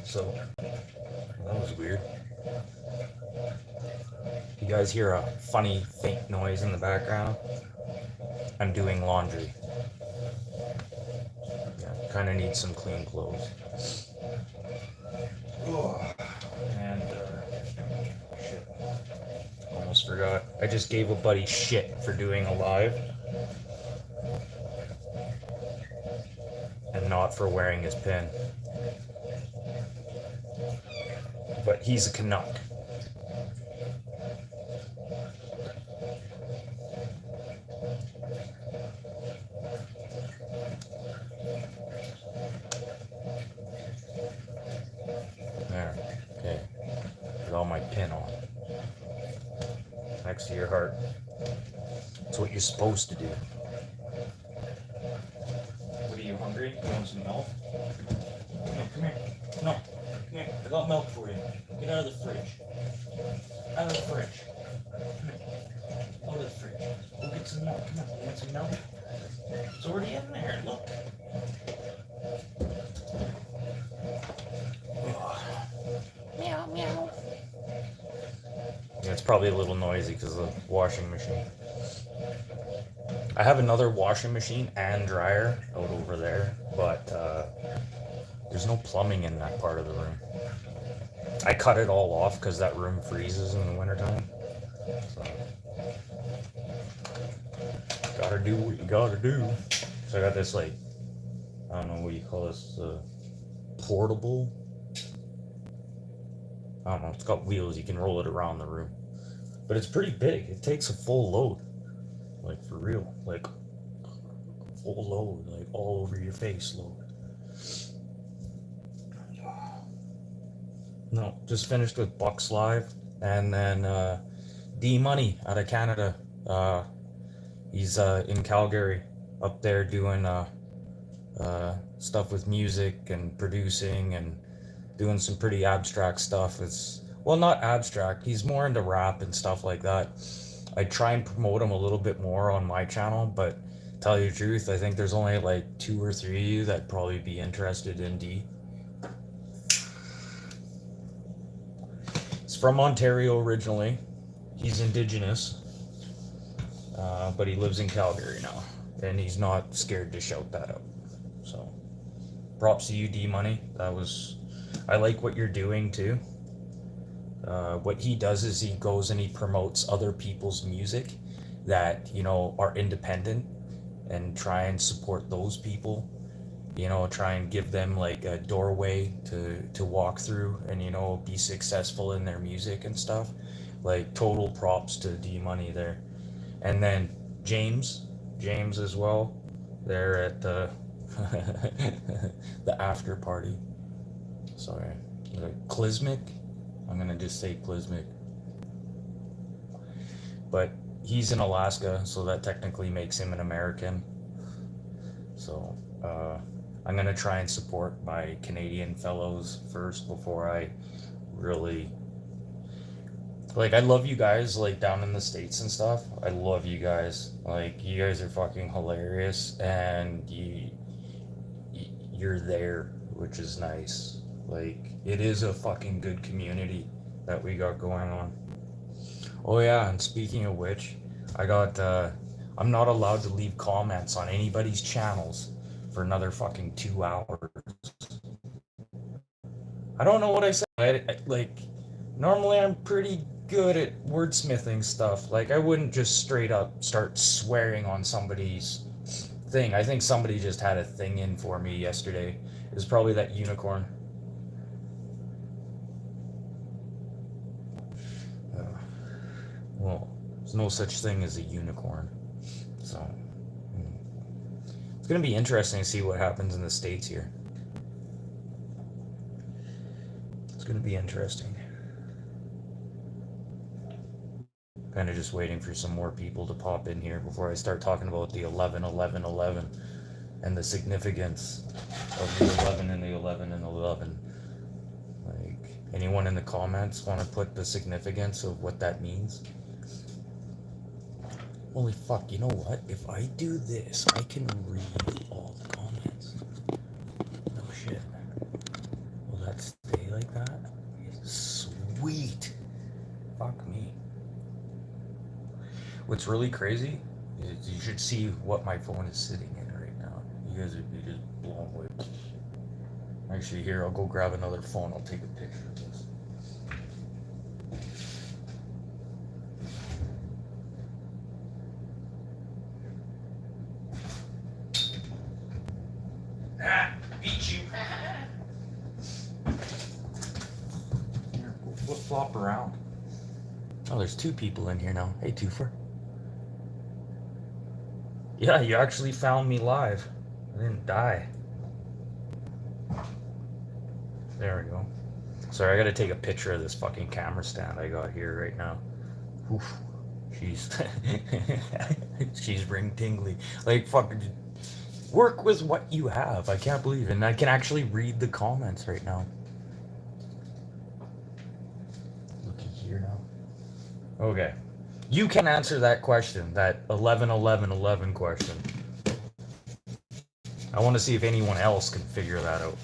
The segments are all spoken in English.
So, that was weird. You guys hear a funny, faint noise in the background? I'm doing laundry. Yeah, kind of need some clean clothes. Oh, and, shit. Almost forgot. I just gave a buddy shit for doing a live and not for wearing his pin. But he's a Canuck. There. Okay. With all my pin on. Next to your heart. That's what you're supposed to do. What are you, hungry? You want some milk? Come here. No. Come here. I got milk for you. Get out of the fridge. Out of the fridge. Come here. Out of the fridge. Go get some milk. Come on. You want some milk? It's already in there. Look. Meow, meow. Yeah, it's probably a little noisy because of the washing machine. I have another washing machine and dryer out over there, but there's no plumbing in that part of the room. I cut it all off because that room freezes in the wintertime. So, gotta do what you gotta do. So I got this, like, I don't know what you call this, portable. I don't know, it's got wheels, you can roll it around the room. But it's pretty big, it takes a full load. Like, for real. Like, full load, like, all over your face load. No, just finished with Bucks Live, and then D Money out of Canada. He's in Calgary, up there doing stuff with music and producing and doing some pretty abstract stuff. It's, well, not abstract. He's more into rap and stuff like that. I try and promote him a little bit more on my channel, but tell you the truth, I think there's only like 2 or 3 of you that'd probably be interested in D. He's from Ontario originally. He's Indigenous, but he lives in Calgary now, and he's not scared to shout that out. So, props to you, D Money. I like what you're doing too. What he does is he goes and he promotes other people's music that, you know, are independent, and try and support those people, you know, try and give them like a doorway to walk through and, you know, be successful in their music and stuff. Like, total props to D Money there. And then James as well, there at the the after party. Sorry, Klismic. I'm gonna just say Klismic. But he's in Alaska, so that technically makes him an American. So I'm gonna try and support my Canadian fellows first before I really, like, I love you guys, like, down in the States and stuff. I love you guys. Like, you guys are fucking hilarious, and you're there, which is nice. Like, it is a fucking good community that we got going on. Oh yeah, and speaking of which, I'm not allowed to leave comments on anybody's channels for another fucking 2 hours. I don't know what I said. Like, normally I'm pretty good at wordsmithing stuff. Like, I wouldn't just straight up start swearing on somebody's thing. I think somebody just had a thing in for me yesterday. It was probably that unicorn. Well, there's no such thing as a unicorn. So, it's going to be interesting to see what happens in the States here. It's going to be interesting. Kind of just waiting for some more people to pop in here before I start talking about the 11-11-11 and the significance of the 11 and the 11 and the 11. Like, anyone in the comments want to put the significance of what that means? Holy fuck, you know what? If I do this, I can read all the comments. chance. No shit. Will that stay like that? Sweet. Fuck me. What's really crazy is you should see what my phone is sitting in right now. You guys would be just blown away. Actually, here, I'll go grab another phone. I'll take a picture of this. Beat you. Here, go flip-flop around. Oh, there's two people in here now. Hey, Twofer. Yeah, you actually found me live. I didn't die. There we go. Sorry, I gotta take a picture of this fucking camera stand I got here right now. Oof. She's ring tingly. Like, fucking work with what you have. I can't believe it. And I can actually read the comments right now. Looky here now. Okay. You can answer that question, that 11-11-11 question. I want to see if anyone else can figure that out.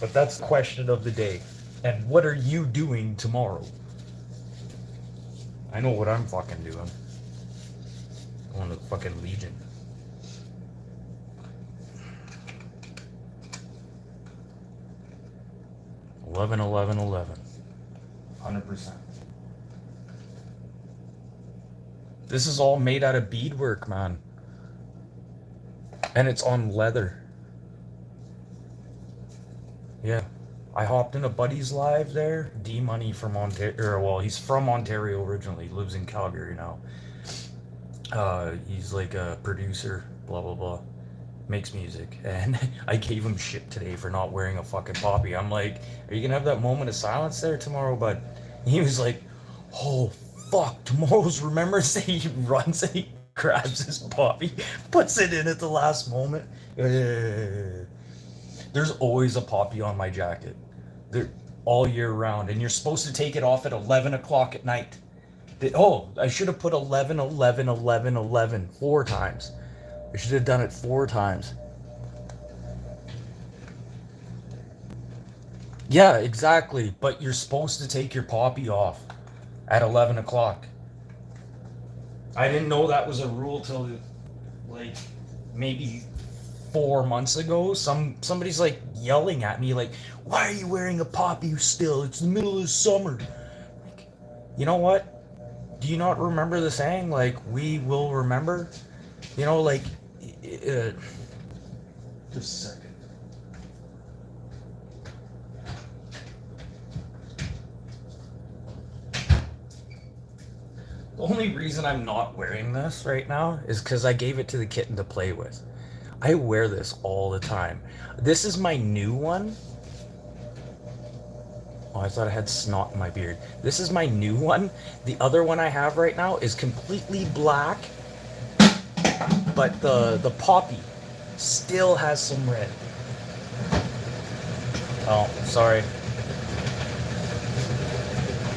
But that's the question of the day. And what are you doing tomorrow? I know what I'm fucking doing. Going to the fucking Legion. $11, $11, $11. 100%. This is all made out of beadwork, man. And it's on leather. Yeah. I hopped in a buddy's live there. D-Money from Ontario. Well, he's from Ontario originally. He lives in Calgary now. He's like a producer, blah, blah, blah. Makes music. And I gave him shit today for not wearing a fucking poppy. I'm like, are you gonna have that moment of silence there tomorrow, bud? He was like, oh, fuck, tomorrow's Remembrance Day. He runs and he grabs his poppy, puts it in at the last moment. There's always a poppy on my jacket. They're all year round. And you're supposed to take it off at 11 o'clock at night. I should have put 11, 11, 11, 11 4 times. I should have done it 4 times. Yeah, exactly. But you're supposed to take your poppy off at 11 o'clock. I didn't know that was a rule till like maybe 4 months ago. Somebody's like yelling at me like, why are you wearing a poppy still? It's the middle of summer. Like, you know what? Do you not remember the saying? Like, we will remember? You know, like, just a second. The only reason I'm not wearing this right now is because I gave it to the kitten to play with. I wear this all the time. This is my new one. Oh, I thought I had snot in my beard. This is my new one. The other one I have right now is completely black, but the poppy still has some red. Oh, sorry.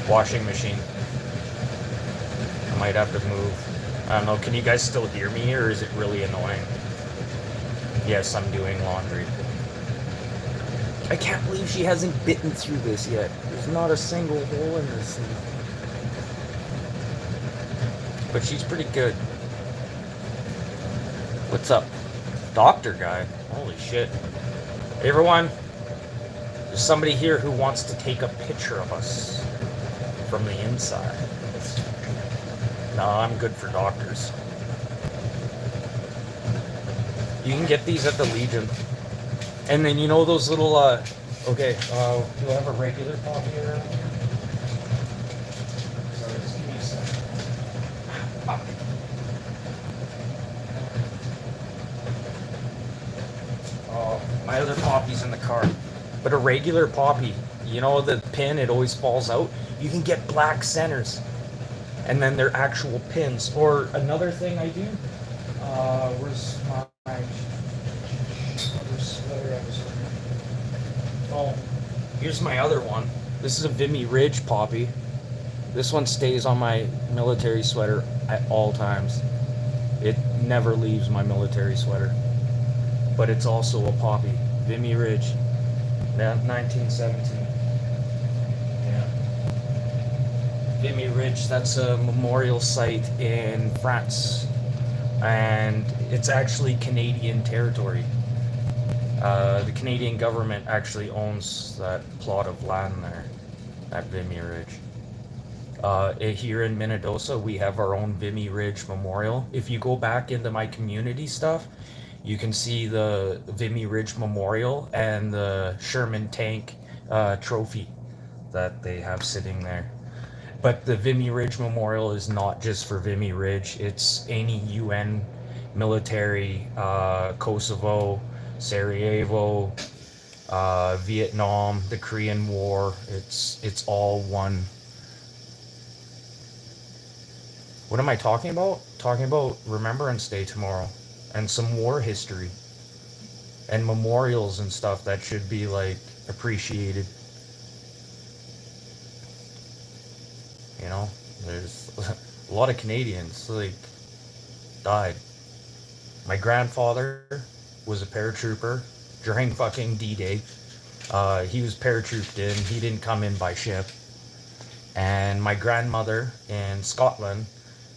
Washing machine. I might have to move. I don't know, can you guys still hear me, or is it really annoying? Yes, I'm doing laundry. I can't believe she hasn't bitten through this yet. There's not a single hole in this thing. But she's pretty good. What's up? Doctor guy? Holy shit. Hey everyone. There's somebody here who wants to take a picture of us from the inside. No, I'm good for doctors. You can get these at the Legion. And then you know those little, okay, do I have a regular poppy around here? Sorry, just give me a second. Oh, my other poppy's in the car. But a regular poppy, you know the pin, it always falls out? You can get black centers. And then they're actual pins. Or another thing I do, where's my other sweater I was wearing? Oh, here's my other one. This is a Vimy Ridge poppy. This one stays on my military sweater at all times. It never leaves my military sweater. But it's also a poppy. Vimy Ridge, 1917. Yeah. Vimy Ridge, that's a memorial site in France. And it's actually Canadian territory. The Canadian government actually owns that plot of land there at Vimy Ridge. Here in Minnedosa, we have our own Vimy Ridge Memorial. If you go back into my community stuff, you can see the Vimy Ridge Memorial and the Sherman Tank trophy that they have sitting there. But the Vimy Ridge Memorial is not just for Vimy Ridge. It's any UN military, Kosovo, Sarajevo, Vietnam, the Korean War. It's all one. What am I talking about? Talking about Remembrance Day tomorrow and some war history and memorials and stuff that should be like appreciated. You know, there's a lot of Canadians like died. My grandfather was a paratrooper during fucking D-Day. He was paratrooped in. He didn't come in by ship. And my grandmother in Scotland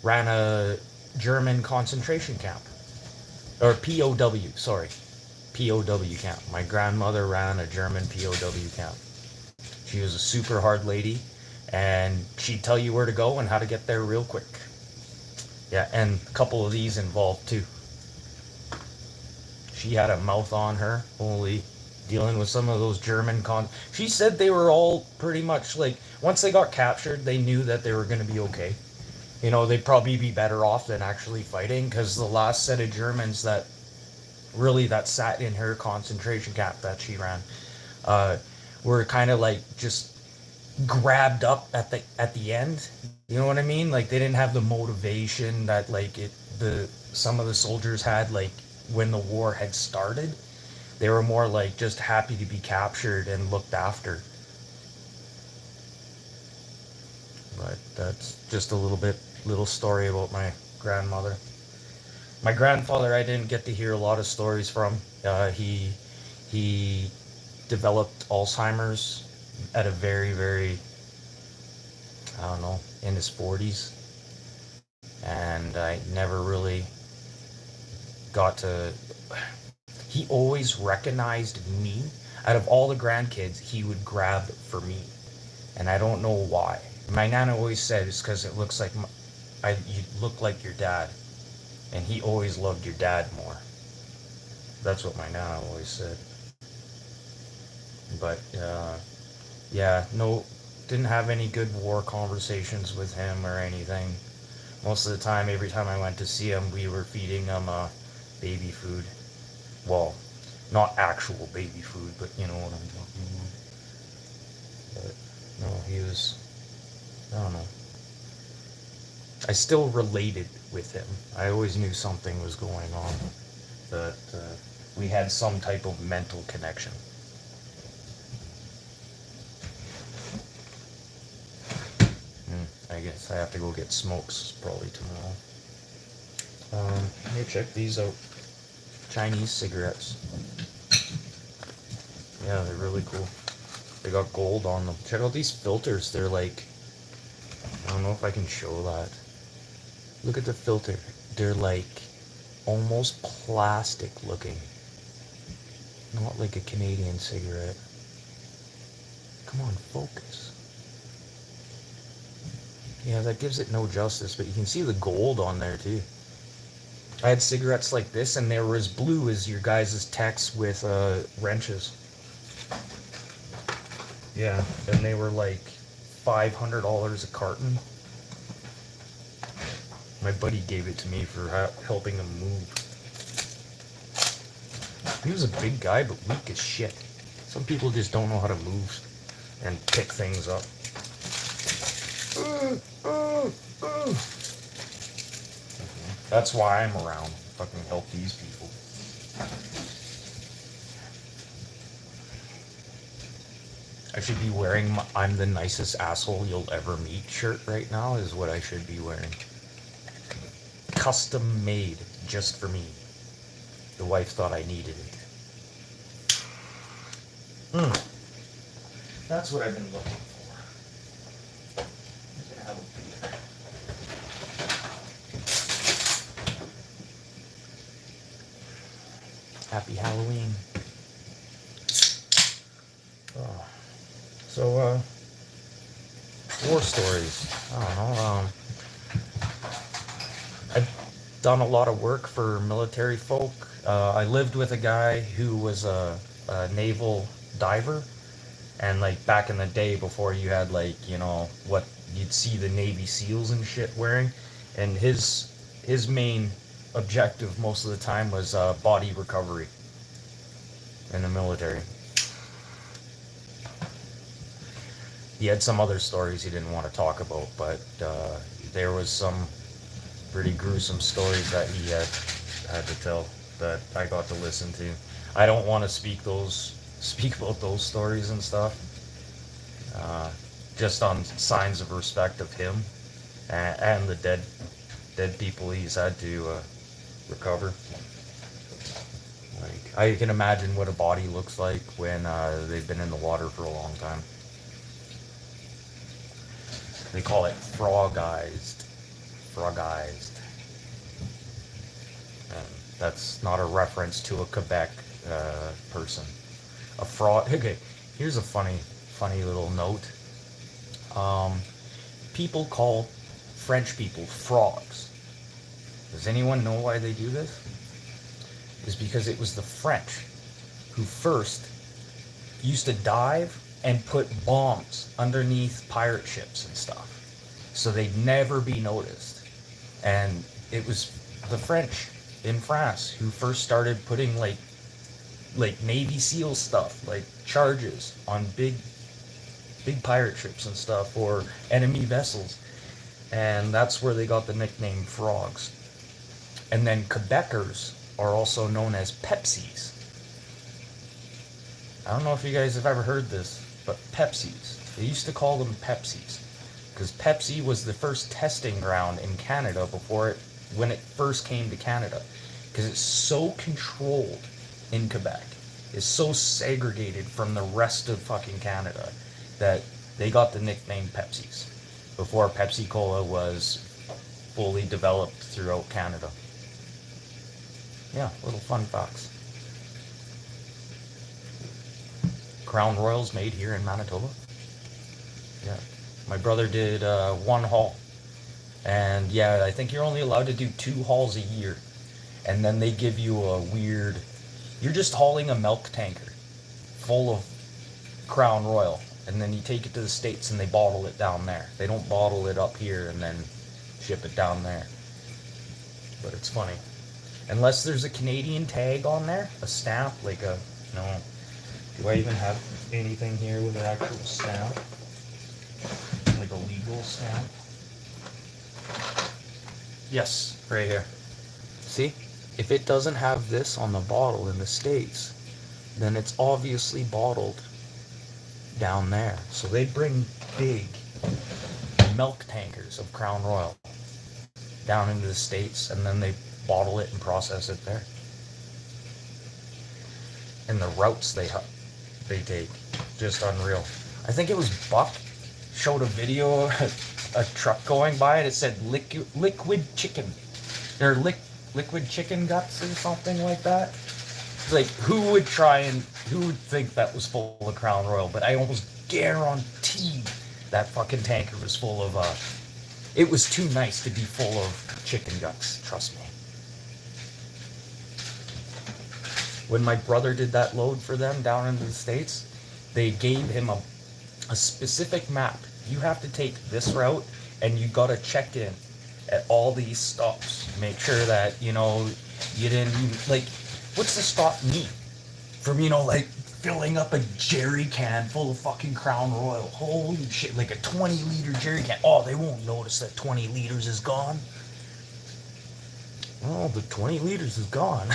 ran a German concentration camp. Or POW, sorry. POW camp. My grandmother ran a German POW camp. She was a super hard lady, and she'd tell you where to go and how to get there real quick. Yeah, and a couple of these involved too. She had a mouth on her, holy, dealing with some of those German She said they were all pretty much like, once they got captured, they knew that they were going to be okay. You know, they'd probably be better off than actually fighting, because the last set of Germans that sat in her concentration camp that she ran were kind of like just grabbed up at the end. You know what I mean? Like they didn't have the motivation that like some of the soldiers had like when the war had started. They were more like just happy to be captured and looked after. But that's just a little story about my grandmother. My grandfather, I didn't get to hear a lot of stories from. He developed Alzheimer's at a very, very, I don't know, in his 40s. And I never really got to... He always recognized me. Out of all the grandkids, he would grab for me. And I don't know why. My nana always said it's because it looks like you look like your dad. And he always loved your dad more. That's what my nana always said. But, yeah, no, didn't have any good war conversations with him or anything. Most of the time, every time I went to see him, we were feeding him baby food. Well, not actual baby food, but you know what I'm talking about. But, no, he was, I don't know. I still related with him. I always knew something was going on. That we had some type of mental connection. I guess I have to go get smokes probably tomorrow. Let me check these out. Chinese cigarettes. Yeah, they're really cool. They got gold on them. Check out these filters. They're like, I don't know if I can show that. Look at the filter. They're like almost plastic looking. Not like a Canadian cigarette. Come on, focus. Yeah, that gives it no justice, but you can see the gold on there too. I had cigarettes like this, and they were as blue as your guys' techs with wrenches. Yeah, and they were like $500 a carton. My buddy gave it to me for helping him move. He was a big guy, but weak as shit. Some people just don't know how to move and pick things up. That's why I'm around. Fucking help these people. I should be wearing my "I'm the nicest asshole you'll ever meet" shirt right now is what I should be wearing. custom made just for me. The wife thought I needed it. That's what I've been looking for. I'm gonna have a beer. Happy Halloween. Oh. So, war stories. I don't know. I've done a lot of work for military folk. I lived with a guy who was a naval diver, and like back in the day before you had like, you know, what you'd see the Navy SEALs and shit wearing, and his main objective most of the time was body recovery in the military. He had some other stories he didn't want to talk about, but there was some pretty gruesome stories that he had to tell that I got to listen to. I don't want to speak about those stories and stuff. Just on signs of respect of him and the dead people he's had to recover. Like, I can imagine what a body looks like when they've been in the water for a long time. They call it frogized. And that's not a reference to a Quebec person. A frog. Okay, here's a funny little note. People call French people frogs. Does anyone know why they do this? It's because it was the French who first used to dive and put bombs underneath pirate ships and stuff, so they'd never be noticed. And it was the French in France who first started putting like Navy SEAL stuff, like charges on big pirate ships and stuff, or enemy vessels, and that's where they got the nickname frogs. And then Quebecers are also known as Pepsis. I don't know if you guys have ever heard this, but Pepsis. They used to call them Pepsis because Pepsi was the first testing ground in Canada when it first came to Canada, because it's so controlled in Quebec. It's so segregated from the rest of fucking Canada that they got the nickname Pepsis before Pepsi Cola was fully developed throughout Canada. Yeah, little fun facts. Crown Royals made here in Manitoba. Yeah, my brother did one haul, and yeah, I think you're only allowed to do 2 hauls a year, and then they give you a weird. You're just hauling a milk tanker full of Crown Royal, and then you take it to the States and they bottle it down there. They don't bottle it up here and then ship it down there. But it's funny. Unless there's a Canadian tag on there, a stamp, like a, no. Do I even have anything here with an actual stamp? Like a legal stamp? Yes, right here. See? If it doesn't have this on the bottle in the States, then it's obviously bottled down there. So they bring big milk tankers of Crown Royal down into the States, and then they bottle it and process it there. And the routes they take, just unreal. I think it was Buck showed a video of a truck going by and it said liquid chicken. They're liquid chicken guts or something like that. Like, who would think that was full of Crown Royal? But I almost guarantee that fucking tanker was full of it was too nice to be full of chicken guts, trust me. When my brother did that load for them down into the States, they gave him a specific map. You have to take this route, and you gotta check in at all these stops. Make sure that, you know, you didn't even, like, what's to stop me from, you know, like, filling up a jerry can full of fucking Crown Royal? Holy shit, like a 20-liter jerry can. Oh, they won't notice that 20 liters is gone. Oh, the 20 liters is gone.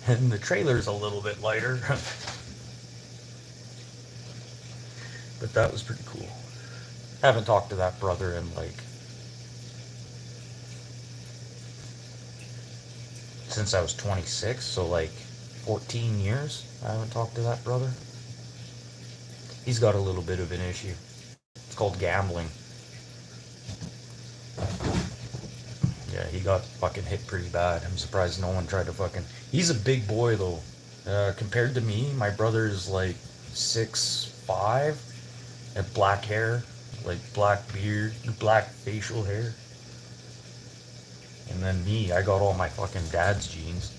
And the trailer's a little bit lighter. But that was pretty cool. Haven't talked to that brother in like since I was 26, so like 14 years I haven't talked to that brother. He's got a little bit of an issue. It's called gambling. Yeah, he got fucking hit pretty bad. I'm surprised no one tried to fucking. He's a big boy though. Compared to me, my brother's like 6'5", had black hair, like black beard, black facial hair. And then me, I got all my fucking dad's genes.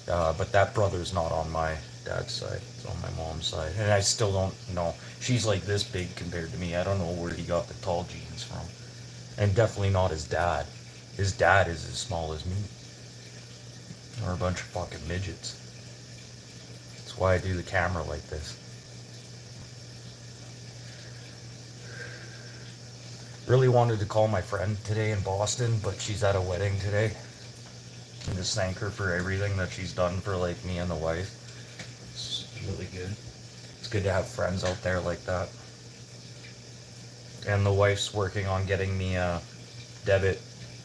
But that brother's not on my dad's side. It's on my mom's side. And I still don't know. She's like this big compared to me. I don't know where he got the tall genes from. And definitely not his dad. His dad is as small as me. We're a bunch of fucking midgets. That's why I do the camera like this. Really wanted to call my friend today in Boston, but she's at a wedding today. And just thank her for everything that she's done for like me and the wife. It's really good. It's good to have friends out there like that. And the wife's working on getting me a debit,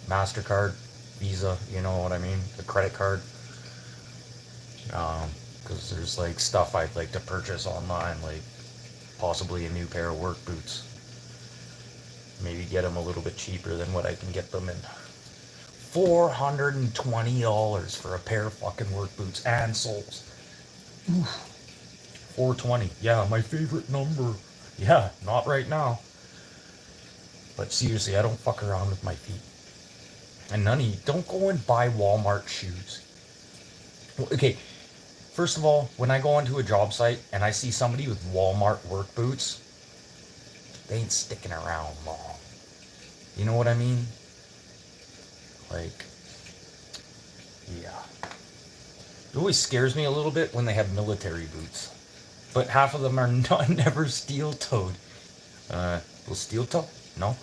MasterCard, Visa, you know what I mean? The credit card. Because there's like stuff I'd like to purchase online, like possibly a new pair of work boots. Maybe get them a little bit cheaper than what I can get them in. $420 for a pair of fucking work boots and soles. Oof. 420. Yeah, my favorite number. Yeah, not right now. But seriously, I don't fuck around with my feet. And none of you, don't go and buy Walmart shoes. Okay, first of all, when I go onto a job site and I see somebody with Walmart work boots, they ain't sticking around long. You know what I mean? Like, yeah. It always scares me a little bit when they have military boots. But half of them are not, never steel-toed. Will steel-toe? No?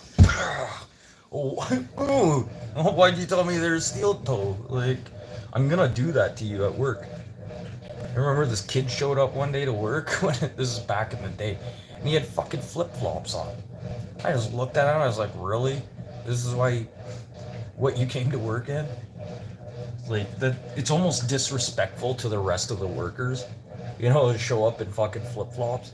Oh, why'd you tell me they're steel-toe? Like, I'm gonna do that to you at work. I remember this kid showed up one day to work. This is back in the day. And he had fucking flip-flops on. I just looked at him and I was like, really? This is what you came to work in? Like, that, it's almost disrespectful to the rest of the workers. You know, to show up in fucking flip-flops.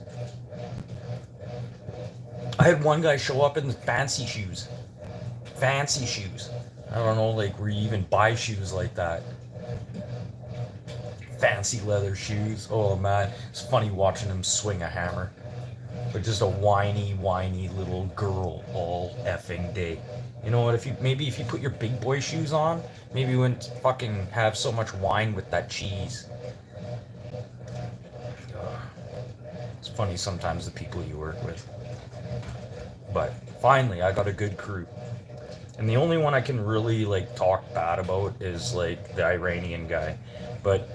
I had one guy show up in fancy shoes. Fancy shoes. I don't know, like, where you even buy shoes like that. Fancy leather shoes. Oh, man. It's funny watching him swing a hammer. But just a whiny little girl all effing day. You know what, if you put your big boy shoes on, maybe you wouldn't fucking have so much wine with that cheese. It's funny sometimes the people you work with. But finally, I got a good crew. And the only one I can really like talk bad about is like the Iranian guy. But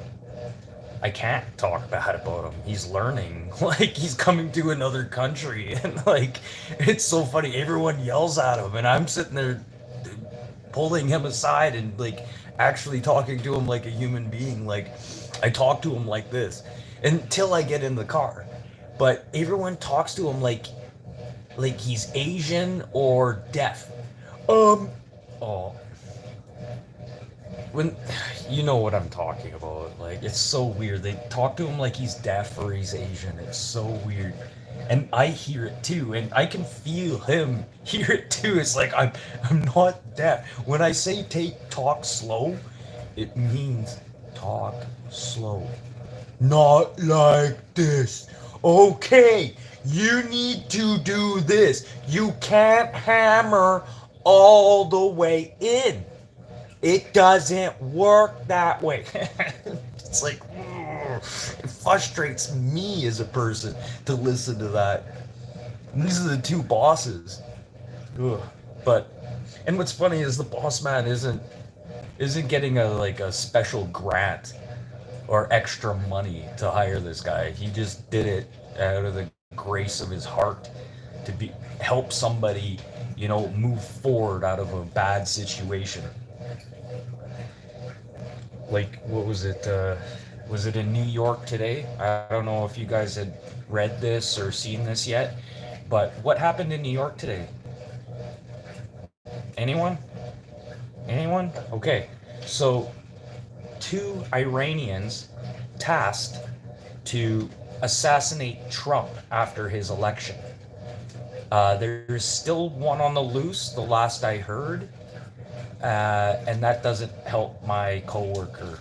I can't talk bad about him. He's learning. Like, he's coming to another country. And like, it's so funny. Everyone yells at him. And I'm sitting there pulling him aside and like actually talking to him like a human being. Like, I talk to him like this until I get in the car. But everyone talks to him like he's Asian or deaf. Oh, when you know what I'm talking about, like, it's so weird. They talk to him like he's deaf or he's Asian. It's so weird. And I hear it too, and I can feel him hear it too. It's like I'm not deaf. When I say talk slow, it means talk slow. Not like this. Okay, you need to do this. You can't hammer all the way in. It doesn't work that way. It's like, it frustrates me as a person to listen to that. And these are the two bosses. Ugh. And what's funny is the boss man isn't getting a special grant or extra money to hire this guy. He just did it out of the grace of his heart to help somebody, move forward out of a bad situation. Like, what was it? Was it in New York today? I don't know if you guys had read this or seen this yet, but what happened in New York today? Anyone? Okay, so 2 Iranians tasked to assassinate Trump after his election. There's still one on the loose, the last I heard, and that doesn't help my coworker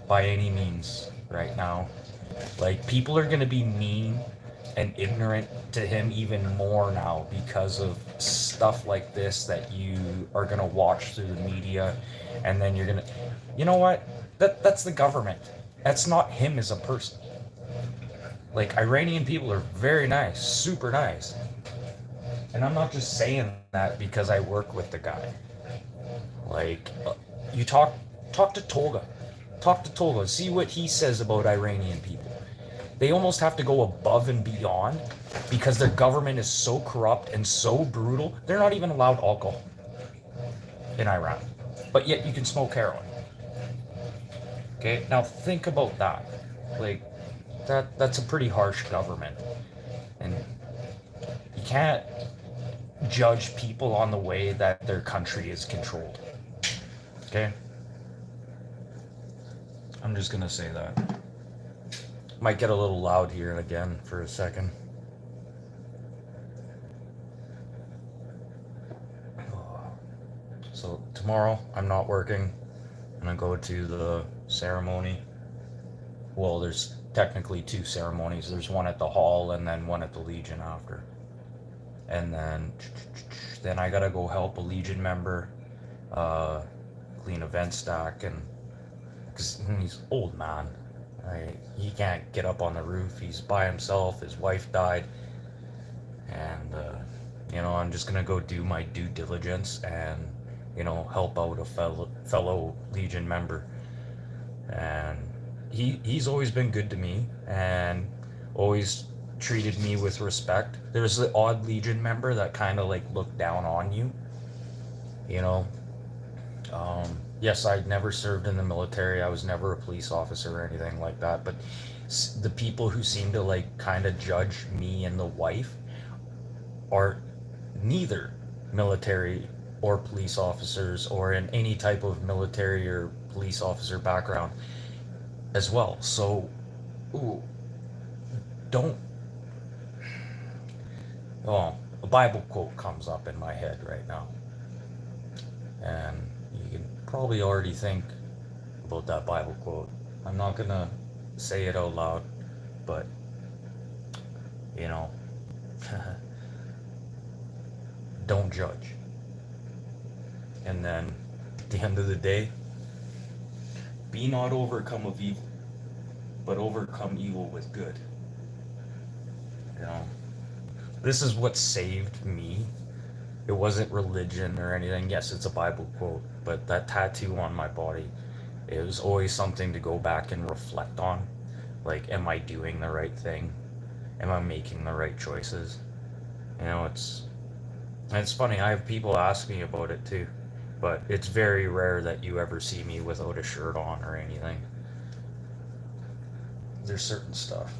by any means right now. Like, people are going to be mean and ignorant to him even more now because of stuff like this that you are going to watch through the media, and then you're going to, you know what, that's the government, that's not him as a person. Like, Iranian people are very nice, super nice, and I'm not just saying that because I work with the guy. Like, you talk to Tolga, see what he says about Iranian people. They almost have to go above and beyond because their government is so corrupt and so brutal. They're not even allowed alcohol in Iran, but yet you can smoke heroin. Okay, now think about that. Like, that's a pretty harsh government, and you can't judge people on the way that their country is controlled. Okay, I'm just gonna say that. Might get a little loud here again for a second. So tomorrow I'm not working. I'm gonna go to the ceremony. Well, there's technically 2 ceremonies. There's one at the hall and then one at the Legion after. And then I gotta go help a Legion member clean a vent stack, and because he's old man. He can't get up on the roof. He's by himself. His wife died. And, I'm just going to go do my due diligence and, help out a fellow Legion member. And he's always been good to me and always treated me with respect. There's the odd Legion member that kind of like looked down on you, Yes, I never served in the military. I was never a police officer or anything like that. But the people who seem to like kind of judge me and the wife are neither military or police officers or in any type of military or police officer background as well. So, don't. Oh, a Bible quote comes up in my head right now. And you can probably already think about that Bible quote. I'm not gonna say it out loud, but don't judge. And then at the end of the day, be not overcome of evil, but overcome evil with good. This is what saved me. It wasn't religion or anything. Yes, it's a Bible quote, but that tattoo on my body, it was always something to go back and reflect on. Like, am I doing the right thing? Am I making the right choices? It's funny. I have people ask me about it too, but it's very rare that you ever see me without a shirt on or anything. There's certain stuff.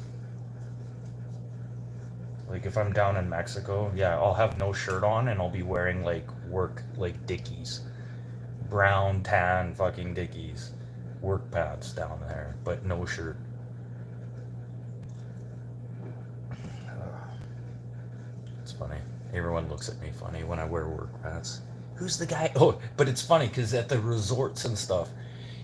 Like, if I'm down in Mexico, yeah, I'll have no shirt on and I'll be wearing work Dickies. Brown, tan fucking Dickies. Work pants down there, but no shirt. It's funny. Everyone looks at me funny when I wear work pants. Who's the guy? Oh, but it's funny because at the resorts and stuff,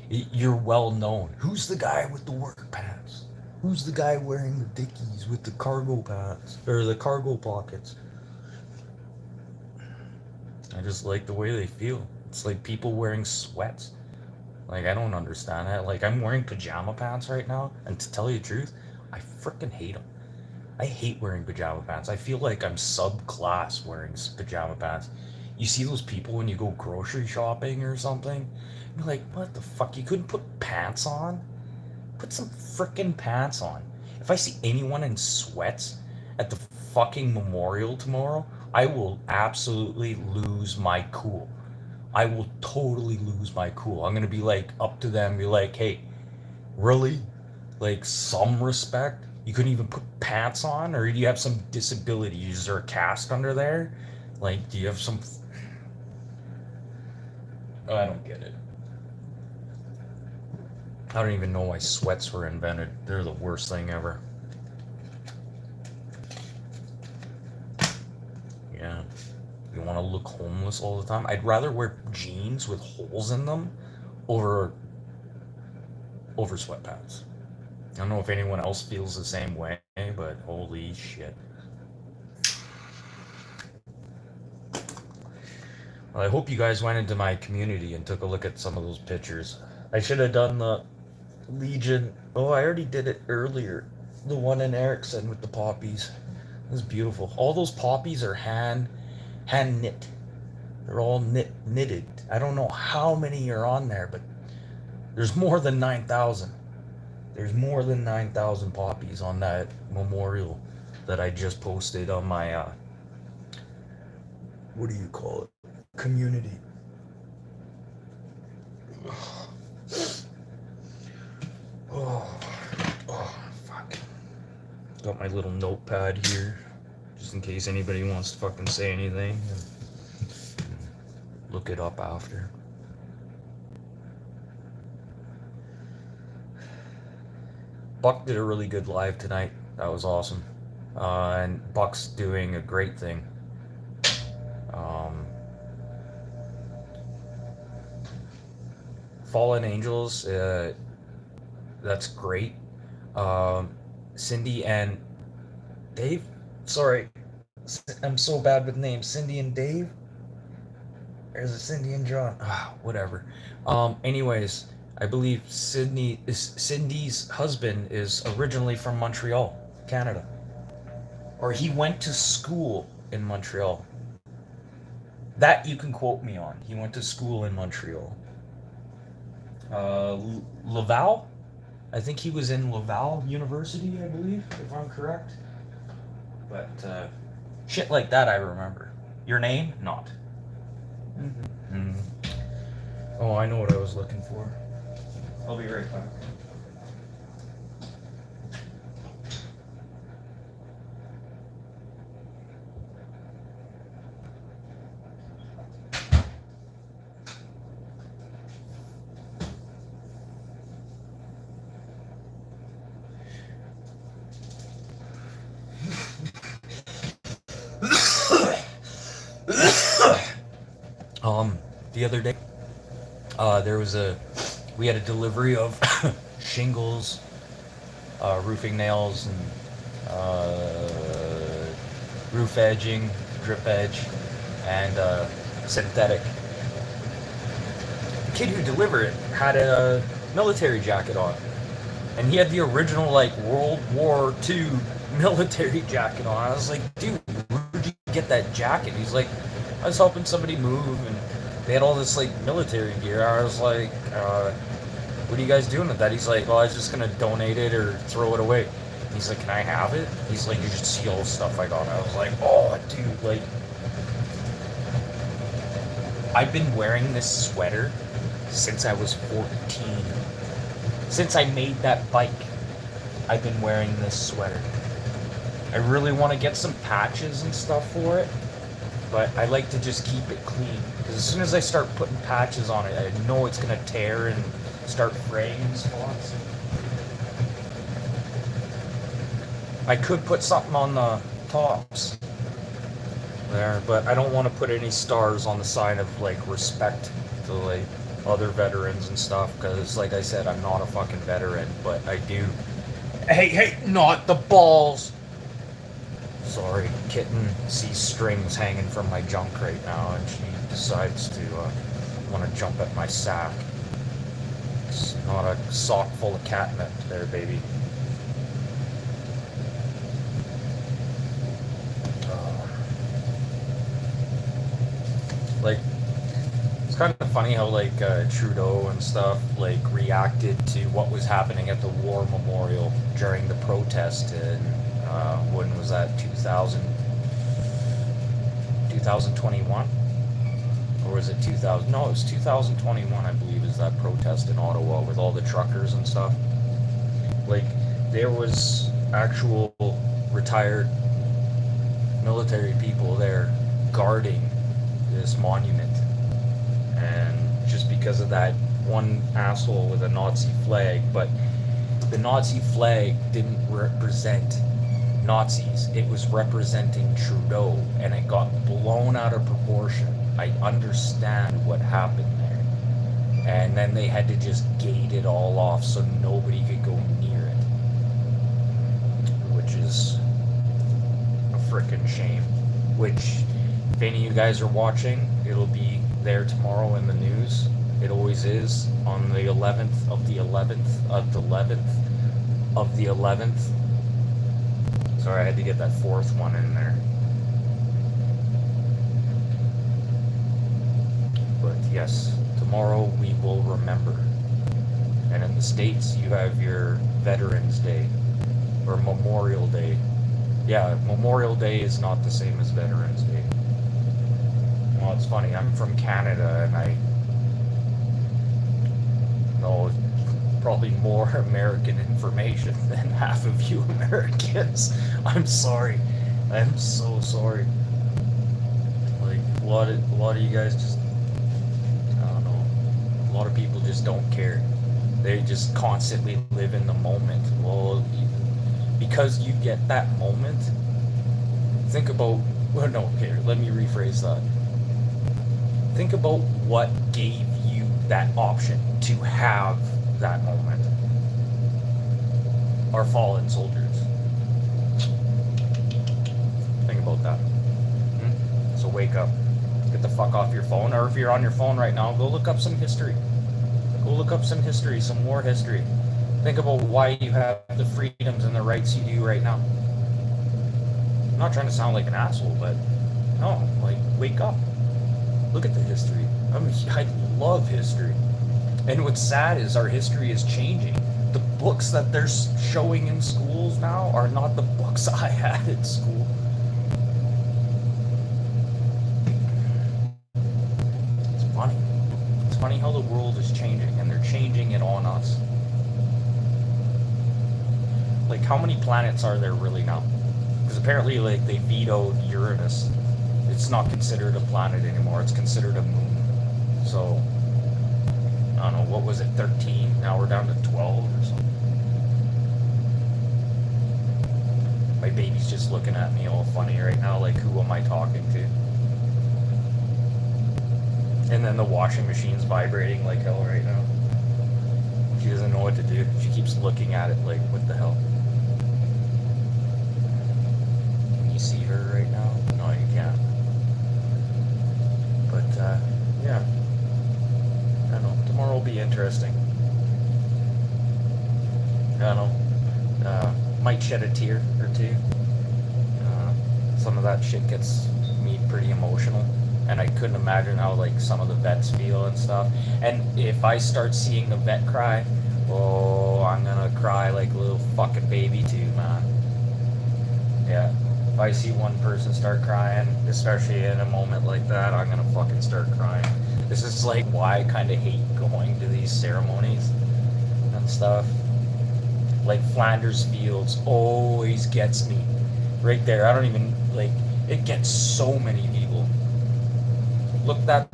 you're well known. Who's the guy with the work pants? Who's the guy wearing the Dickies with the cargo pants or the cargo pockets? I just like the way they feel. It's like people wearing sweats. Like, I don't understand that. Like, I'm wearing pajama pants right now, and to tell you the truth, I freaking hate them. I hate wearing pajama pants. I feel like I'm subclass wearing pajama pants. You see those people when you go grocery shopping or something? You're like, what the fuck? You couldn't put pants on? Put some frickin' pants on. If I see anyone in sweats at the fucking memorial tomorrow, I will absolutely lose my cool. I will totally lose my cool. I'm gonna be like up to them, be like, hey, really? Like, some respect? You couldn't even put pants on? Or do you have some disability? Is there a cast under there? Like, do you have some... I don't get it. I don't even know why sweats were invented. They're the worst thing ever. Yeah. You want to look homeless all the time? I'd rather wear jeans with holes in them over sweatpants. I don't know if anyone else feels the same way, but holy shit. Well, I hope you guys went into my community and took a look at some of those pictures. I should have done the Legion. Oh, I already did it earlier. The one in Erickson with the poppies. It was beautiful. All those poppies are hand knit. They're all knitted. I don't know how many are on there, but there's more than 9,000. There's more than 9,000 poppies on that memorial that I just posted on my what do you call it? Community. Oh, fuck. Got my little notepad here, just in case anybody wants to fucking say anything. And look it up after. Buck did a really good live tonight. That was awesome. And Buck's doing a great thing. Fallen Angels, that's great. Cindy and Dave? Sorry, I'm so bad with names. Cindy and Dave? Or is it Cindy and John? Whatever. Anyways, I believe Cindy's husband is originally from Montreal, Canada. Or he went to school in Montreal. That you can quote me on. He went to school in Montreal. Laval? I think he was in Laval University, I believe, if I'm correct. But shit like that I remember. Your name? Not. Mm-hmm. Oh, I know what I was looking for. I'll be right back. The other day, we had a delivery of shingles, roofing nails, and roof edging, drip edge, and synthetic. The kid who delivered it had a military jacket on, and he had the original like World War II military jacket on. I was like, dude, where'd you get that jacket? He's like, I was helping somebody move, and they had all this like military gear. I was like, what are you guys doing with that? He's like, well, I was just gonna donate it or throw it away. He's like, can I have it? He's like, you should see all the stuff I got. I was like, oh, dude, like, I've been wearing this sweater since I was 14. Since I made that bike, I've been wearing this sweater. I really want to get some patches and stuff for it, but I like to just keep it clean. Because as soon as I start putting patches on it, I know it's going to tear and start fraying in spots. I could put something on the tops there, but I don't want to put any stars on the sign of like respect to like other veterans and stuff, because like I said, I'm not a fucking veteran, but I do. Hey, not the balls! Sorry, kitten sees strings hanging from my junk right now, and she decides to want to jump at my sack. It's not a sock full of catnip there, baby. Like, it's kind of funny how like Trudeau and stuff like reacted to what was happening at the war memorial during the protest in when was that, 2021? Or was it 2000? No, it was 2021, I believe, is that protest in Ottawa with all the truckers and stuff. Like, there was actual retired military people there guarding this monument. And just because of that one asshole with a Nazi flag, but the Nazi flag didn't represent Nazis. It was representing Trudeau, and it got blown out of proportion. I understand what happened there. And then they had to just gate it all off so nobody could go near it. Which is a frickin' shame. Which, if any of you guys are watching, it'll be there tomorrow in the news. It always is on the 11th of the 11th of the 11th of the 11th. Sorry, I had to get that fourth one in there. But yes, tomorrow we will remember. And in the States, you have your Veterans Day or Memorial Day. Yeah, Memorial Day is not the same as Veterans Day. Well, it's funny, I'm from Canada and I know probably more American information than half of you Americans. I'm sorry. I'm so sorry. Like, a lot of you guys just, I don't know, a lot of people just don't care. They just constantly live in the moment. Well, because you get that moment, think about, well, no, okay, let me rephrase that. Think about what gave you that option to have that moment. Our fallen soldiers. Think about that. So wake up. Get the fuck off your phone, or if you're on your phone right now, go look up some history. Go look up some history, some war history. Think about why you have the freedoms and the rights you do right now. I'm not trying to sound like an asshole, but no, like, wake up. Look at the history. I love history. And what's sad is our history is changing. The books that they're showing in schools now are not the books I had in school. It's funny. It's funny how the world is changing, and they're changing it on us. Like, how many planets are there really now? Because apparently, like, they vetoed Uranus. It's not considered a planet anymore. It's considered a moon. So, I don't know, what was it, 13? Now we're down to 12 or something. My baby's just looking at me all funny right now, like, who am I talking to? And then the washing machine's vibrating like hell right now. She doesn't know what to do. She keeps looking at it like, what the hell? Can you see her right now? No, you can't. But, yeah. I don't know. Tomorrow will be interesting. I don't know. Might shed a tear or two. Some of that shit gets me pretty emotional. And I couldn't imagine how, like, some of the vets feel and stuff. And if I start seeing the vet cry, oh, I'm gonna cry like a little fucking baby too, man. Yeah. If I see one person start crying, especially in a moment like that, I'm gonna fucking start crying. This is like why I kind of hate going to these ceremonies and stuff. Like Flanders Fields always gets me. Right there, I don't even, like, it gets so many people. Look that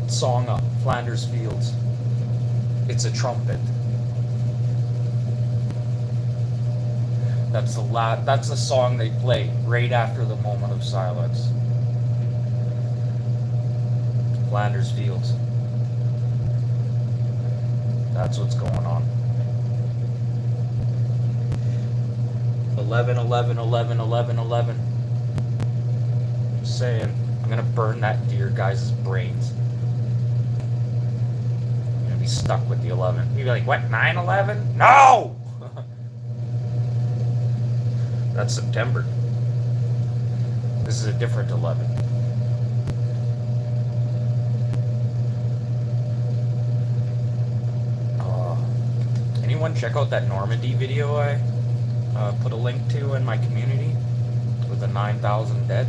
song up, Flanders Fields. It's a trumpet. That's the song they play right after the moment of silence. Flanders Fields. That's what's going on. 11, 11, 11, 11, 11. Just saying. I'm gonna burn that dear guy's brains. I'm gonna be stuck with the 11. You'd be like, what, 9/11? No! That's September. This is a different 11. Anyone check out that Normandy video I put a link to in my community with the 9,000 dead?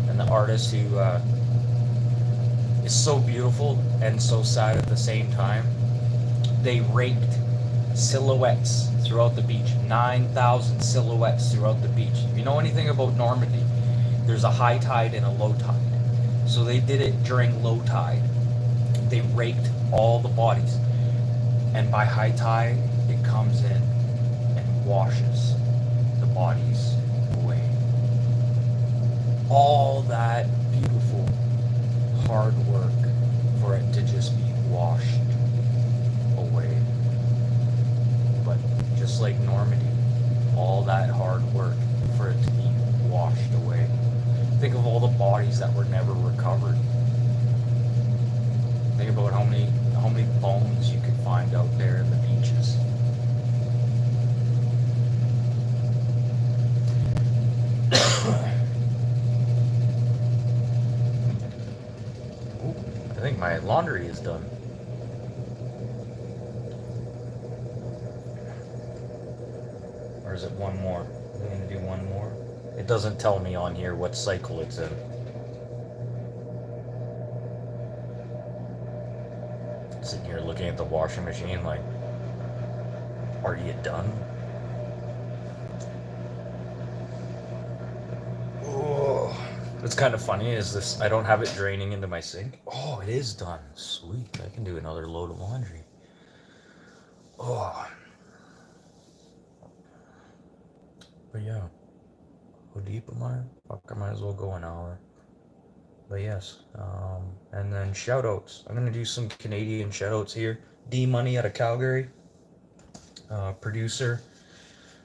And the artist who is so beautiful and so sad at the same time. They raked silhouettes throughout the beach. 9,000 silhouettes throughout the beach. If you know anything about Normandy, there's a high tide and a low tide. So they did it during low tide. They raked all the bodies. And by high tide, it comes in and washes the bodies away. All that beautiful hard work for it to just be washed away. But just like Normandy, all that hard work for it to be washed away. Think of all the bodies that were never recovered. Think about how many bones you could find out there in the beaches. Ooh, I think my laundry is done. Or is it one more? I'm gonna do one more. It doesn't tell me on here what cycle it's in. Sitting here looking at the washing machine like, are you done? Oh, what's kind of funny is this, I don't have it draining into my sink. Oh, it is done. Sweet, I can do another load of laundry. Oh. But yeah, how deep am I? Fuck, I might as well go an hour. But yes, and then shout outs. I'm gonna do some Canadian shout outs here. D Money out of Calgary, producer,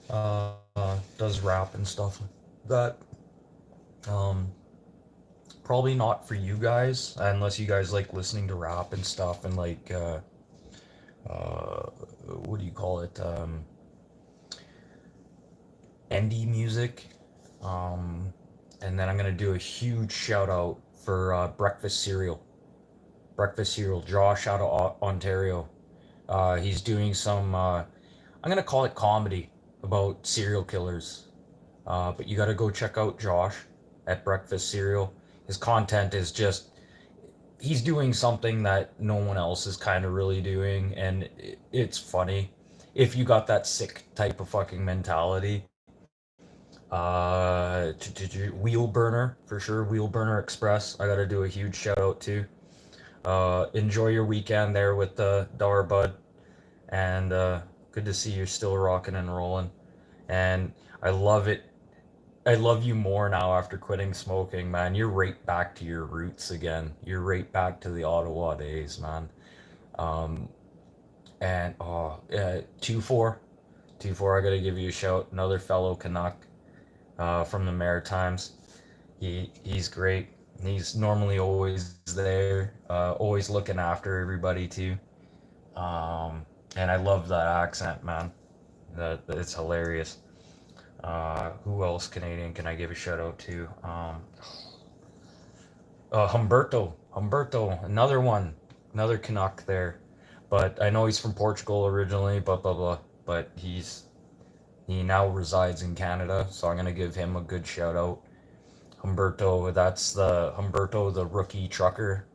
does rap and stuff like that. Probably not for you guys, unless you guys like listening to rap and stuff and like, what do you call it? Indie music. And then I'm gonna do a huge shout out for Breakfast Cereal. Breakfast Cereal, Josh out of Ontario. He's doing some, I'm gonna call it comedy about serial killers. But you gotta go check out Josh at Breakfast Cereal. His content is just, he's doing something that no one else is kind of really doing, and it's funny. If you got that sick type of fucking mentality, Wheel Burner for sure. Wheel Burner Express. I gotta do a huge shout out to. Enjoy your weekend there with the Bud, and good to see you're still rocking and rolling. And I love it. I love you more now after quitting smoking, man. You're right back to your roots again. You're right back to the Ottawa days, man. Um, and oh, 2-4, 2-4. I gotta give you a shout. Another fellow Canuck. From the Maritimes. He's great. He's normally always there, always looking after everybody too. And I love that accent, man. It's hilarious. Who else Canadian can I give a shout out to? Humberto, another one, another Canuck there. But I know he's from Portugal originally, blah blah blah. But he now resides in Canada, so I'm gonna give him a good shout out. Humberto, that's the Humberto, the rookie trucker,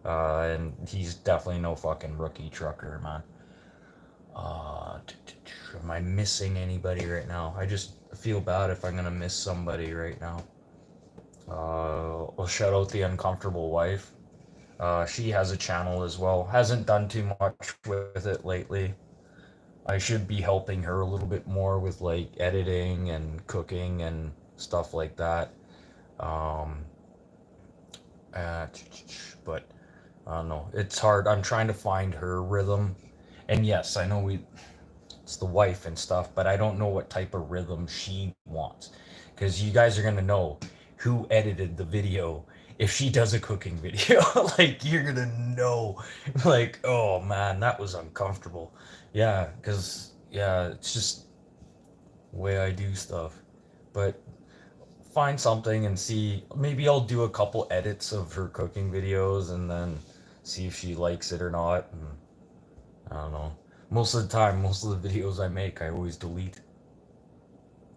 and he's definitely no fucking rookie trucker, man. Am I missing anybody right now? I just feel bad if I'm gonna miss somebody right now. I'll shout out the Uncomfortable Wife. She has a channel as well. Hasn't done too much with it lately. I should be helping her a little bit more with like editing and cooking and stuff like that. Um, but I don't know. It's hard. I'm trying to find her rhythm. And yes, I know it's the wife and stuff, but I don't know what type of rhythm she wants. Because you guys are going to know who edited the video if she does a cooking video. Like, you're going to know. Like, oh man, that was uncomfortable. Yeah, because, yeah, it's just the way I do stuff. But find something and see. Maybe I'll do a couple edits of her cooking videos and then see if she likes it or not. And I don't know. Most of the time, most of the videos I make, I always delete.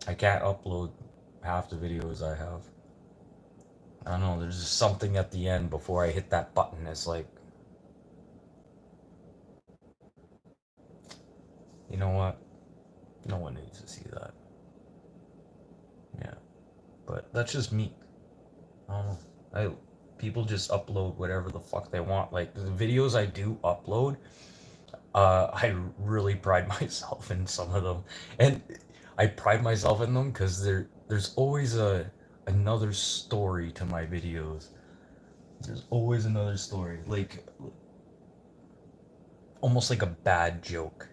I can't upload half the videos I have. I don't know. There's just something at the end before I hit that button. It's like, you know what? No one needs to see that. Yeah. But that's just me. I don't know. People just upload whatever the fuck they want. Like the videos I do upload, I really pride myself in some of them, and I pride myself in them because there's always another story to my videos. There's always another story, like almost like a bad joke,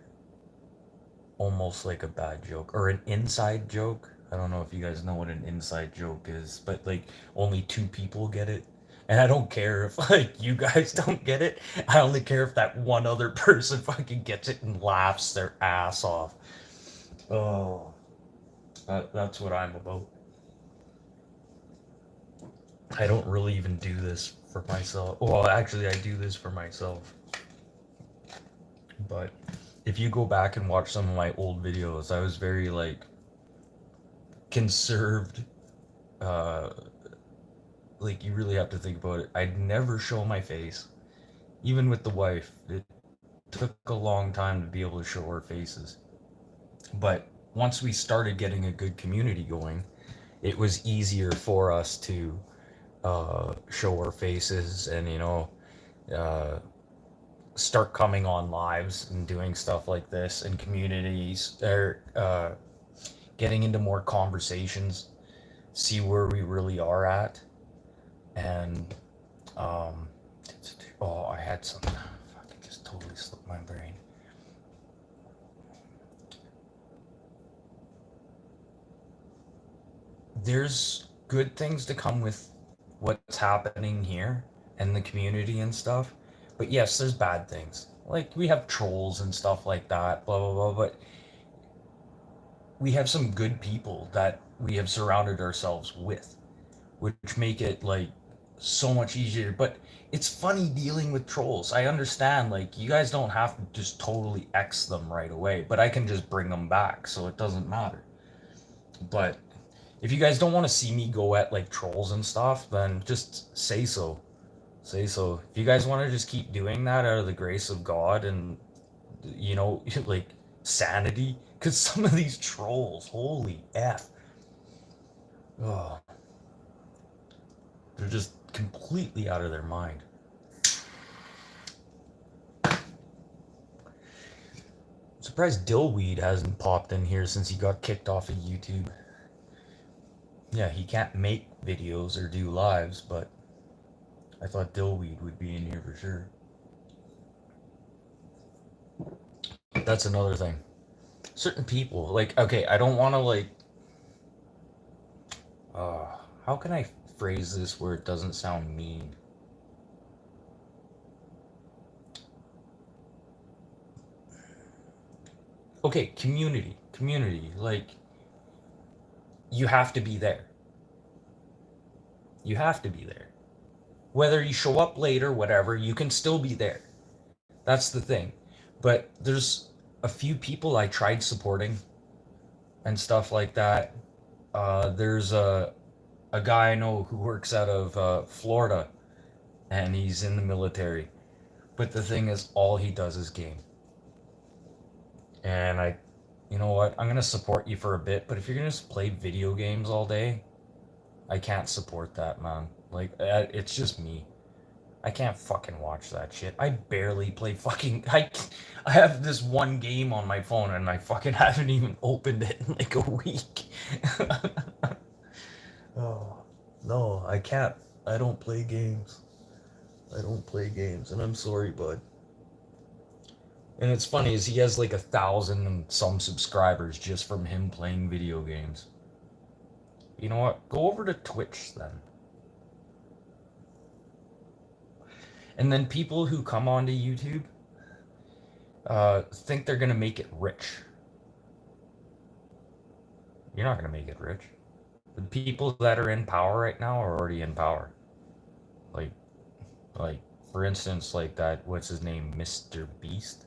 almost like a bad joke or an inside joke. I don't know if you guys know what an inside joke is, but like only two people get it. And I don't care if like you guys don't get it. I only care if that one other person fucking gets it and laughs their ass off. Oh, that's what I'm about. I don't really even do this for myself. Well, actually, I do this for myself. But if you go back and watch some of my old videos, I was very like conserved. Uh, like you really have to think about it. I'd never show my face, even with the wife. It took a long time to be able to show our faces. But once we started getting a good community going, it was easier for us to show our faces and uh, start coming on lives and doing stuff like this in communities or getting into more conversations, see where we really are at. And um, oh, I had something. Fucking just totally slipped my brain. There's good things to come with what's happening here and the community and stuff. But yes, there's bad things. Like we have trolls and stuff like that, blah blah blah. But we have some good people that we have surrounded ourselves with, which make it like so much easier. But it's funny dealing with trolls. I understand, like, you guys don't have to just totally X them right away, but I can just bring them back, so it doesn't matter. But if you guys don't want to see me go at like trolls and stuff, then just say so. Say so. If you guys want to just keep doing that out of the grace of God and, like sanity, because some of these trolls, holy F. Oh, they're just completely out of their mind. I'm surprised Dillweed hasn't popped in here since he got kicked off of YouTube. Yeah, he can't make videos or do lives, but I thought Dillweed would be in here for sure. That's another thing. Certain people, like, okay, I don't want to, like, how can I phrase this where it doesn't sound mean? Okay, community, like, you have to be there. You have to be there. Whether you show up late or whatever, you can still be there. That's the thing. But there's a few people I tried supporting and stuff like that. There's a guy I know who works out of Florida, and he's in the military. But the thing is, all he does is game. And you know what? I'm gonna support you for a bit, but if you're gonna just play video games all day, I can't support that, man. Like, it's just me. I can't fucking watch that shit. I barely play fucking. I have this one game on my phone, and I fucking haven't even opened it in like a week. Oh, no, I can't. I don't play games. I don't play games, and I'm sorry, bud. And it's funny is he has like 1,000 and some subscribers just from him playing video games. You know what? Go over to Twitch then. And then people who come onto YouTube think they're gonna make it rich. You're not gonna make it rich. The people that are in power right now are already in power. Like, like for instance, like that. What's his name, Mr. Beast?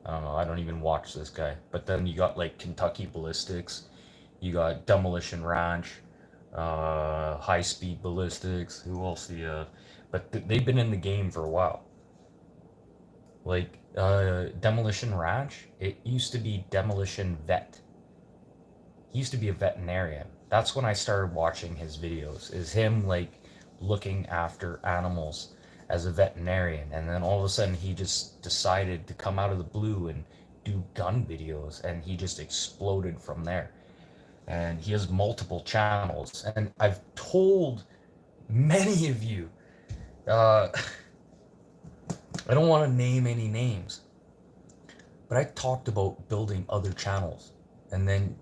I don't know. I don't even watch this guy. But then you got like Kentucky Ballistics. You got Demolition Ranch, High Speed Ballistics. Who else? But they've been in the game for a while. Like Demolition Ranch, it used to be Demolition Vet. He used to be a veterinarian. That's when I started watching his videos. Is him like looking after animals as a veterinarian, and then all of a sudden he just decided to come out of the blue and do gun videos, and he just exploded from there. And he has multiple channels, and I've told many of you, uh, I don't want to name any names, but I talked about building other channels, and then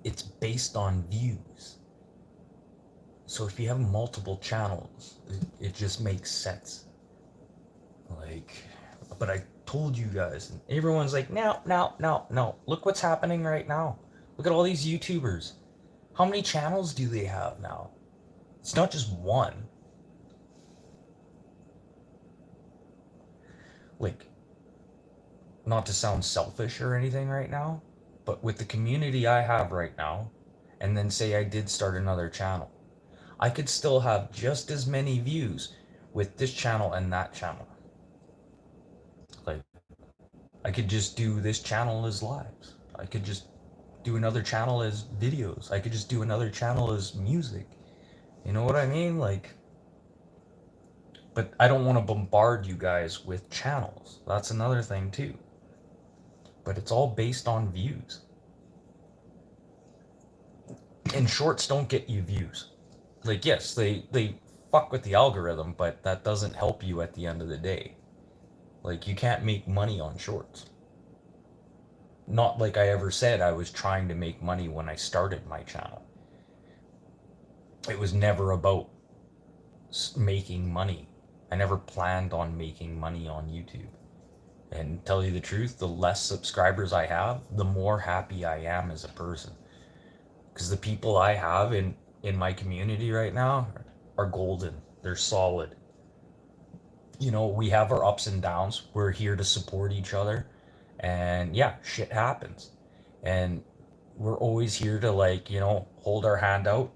it's based on views. So if you have multiple channels, it just makes sense. Like, but I told you guys, and everyone's like, no, no, no, no. Look what's happening right now. Look at all these YouTubers. How many channels do they have now? It's not just one. Like, not to sound selfish or anything right now, but with the community I have right now, and then say I did start another channel, I could still have just as many views with this channel and that channel. Like, I could just do this channel as lives. I could just do another channel as videos. I could just do another channel as music. You know what I mean? Like, but I don't want to bombard you guys with channels. That's another thing too. But it's all based on views. And shorts don't get you views. Like, yes, they fuck with the algorithm, but that doesn't help you at the end of the day. Like, you can't make money on shorts. Not like I ever said I was trying to make money when I started my channel. It was never about making money. I never planned on making money on YouTube. And tell you the truth, the less subscribers I have, the more happy I am as a person. Because the people I have in my community right now are golden. They're solid. You know, we have our ups and downs. We're here to support each other. And yeah, shit happens. And we're always here to, like, you know, hold our hand out.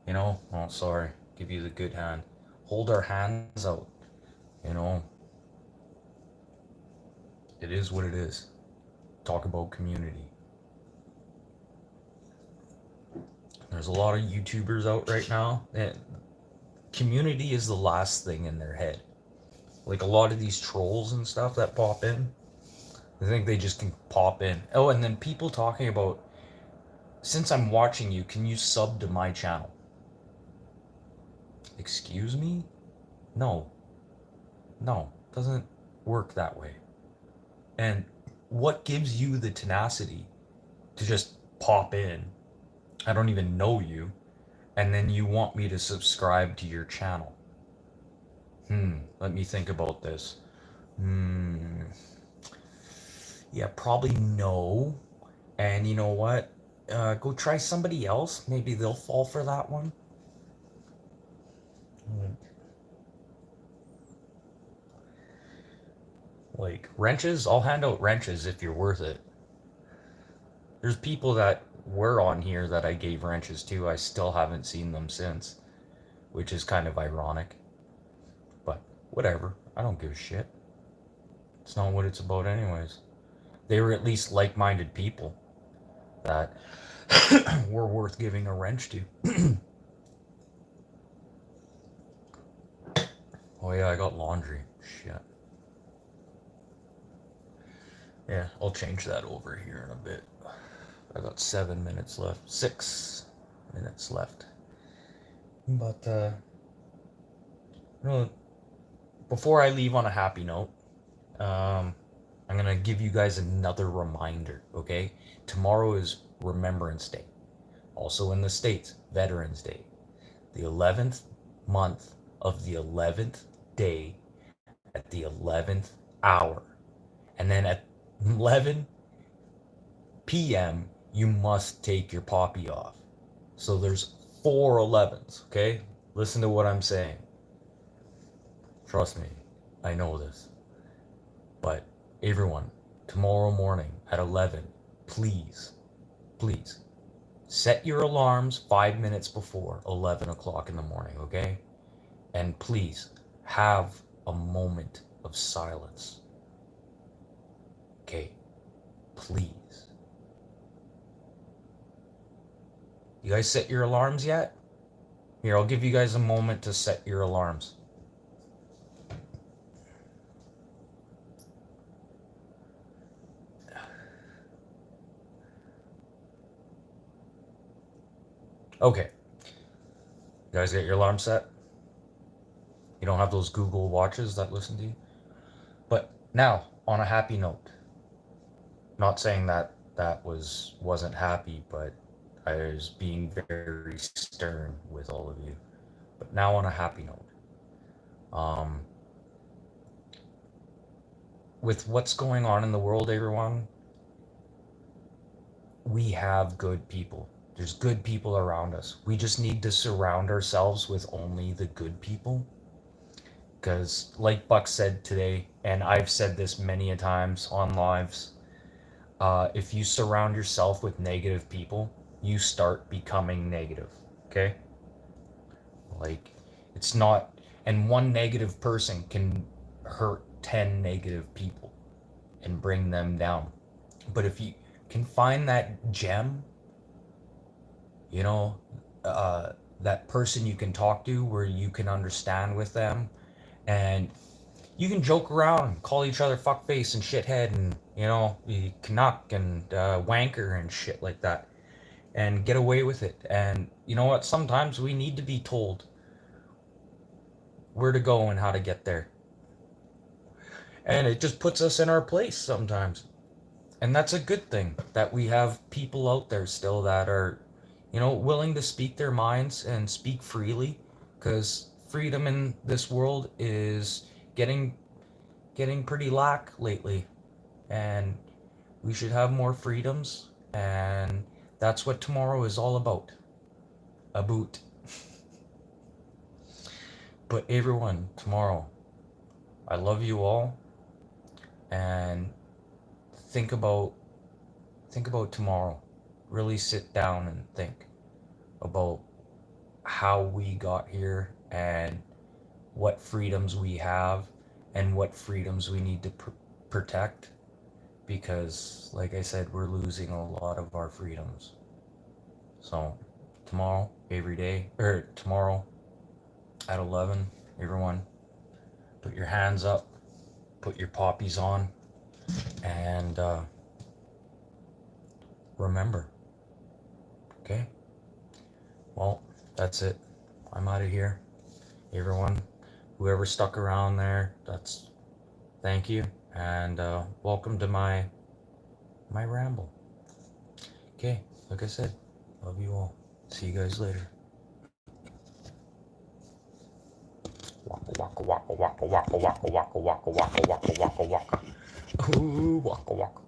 You know, oh, sorry, give you the good hand. Hold our hands out. You know, it is what it is. Talk about community. There's a lot of YouTubers out right now, and community is the last thing in their head. Like, a lot of these trolls and stuff that pop in, I think they just can pop in. Oh, and then people talking about, since I'm watching you, can you sub to my channel? Excuse me? No. No, doesn't work that way. And what gives you the tenacity to just pop in? I don't even know you, and then you want me to subscribe to your channel. Let me think about this. Yeah, probably no. And you know what? Go try somebody else. Maybe they'll fall for that one. Like, wrenches, I'll hand out wrenches if you're worth it. There's people that were on here that I gave wrenches to. I still haven't seen them since, which is kind of ironic. But whatever. I don't give a shit. It's not what it's about anyways. They were at least like-minded people that were worth giving a wrench to. Oh yeah, I got laundry. Shit. Yeah, I'll change that over here in a bit. I got 7 minutes left. 6 minutes left. But, before I leave on a happy note, I'm going to give you guys another reminder, okay? Tomorrow is Remembrance Day. Also in the States, Veterans Day. The 11th month of the 11th day at the 11th hour. And then at 11 p.m., you must take your poppy off. So there's 4 11s, okay? Listen to what I'm saying. Trust me, I know this. But everyone, tomorrow morning at 11, please, please, set your alarms 5 minutes before 11 o'clock in the morning, okay? And please, have a moment of silence. Okay, please. You guys set your alarms yet? Here, I'll give you guys a moment to set your alarms. Okay. You guys get your alarm set? You don't have those Google watches that listen to you? But now, on a happy note. Not saying that wasn't happy, but I was being very stern with all of you. But now on a happy note. With what's going on in the world, everyone, we have good people. There's good people around us. We just need to surround ourselves with only the good people. Because, like Buck said today, and I've said this many a times on lives, if you surround yourself with negative people, you start becoming negative. Okay? Like, it's not, and one negative person can hurt 10 negative people and bring them down. But if you can find that gem, you know, that person you can talk to where you can understand with them, and you can joke around, call each other fuckface and shithead, and you know, Canuck and wanker and shit like that, and get away with it. And you know what? Sometimes we need to be told where to go and how to get there, and it just puts us in our place sometimes. And that's a good thing that we have people out there still that are, you know, willing to speak their minds and speak freely, because freedom in this world is getting pretty lack lately, and we should have more freedoms, and that's what tomorrow is all about. A boot. But everyone, tomorrow, I love you all, and think about tomorrow. Really sit down and think about how we got here and what freedoms we have and what freedoms we need to protect, because like I said, we're losing a lot of our freedoms. So tomorrow, every day, or tomorrow at 11, everyone, put your hands up, put your poppies on, and remember. Okay? Well, that's it. I'm out of here. Everyone, whoever stuck around there, that's thank you, and welcome to my ramble. Okay, like I said, love you all. See you guys later. Waka waka waka waka waka waka waka waka waka waka waka waka. Ooh, waka waka.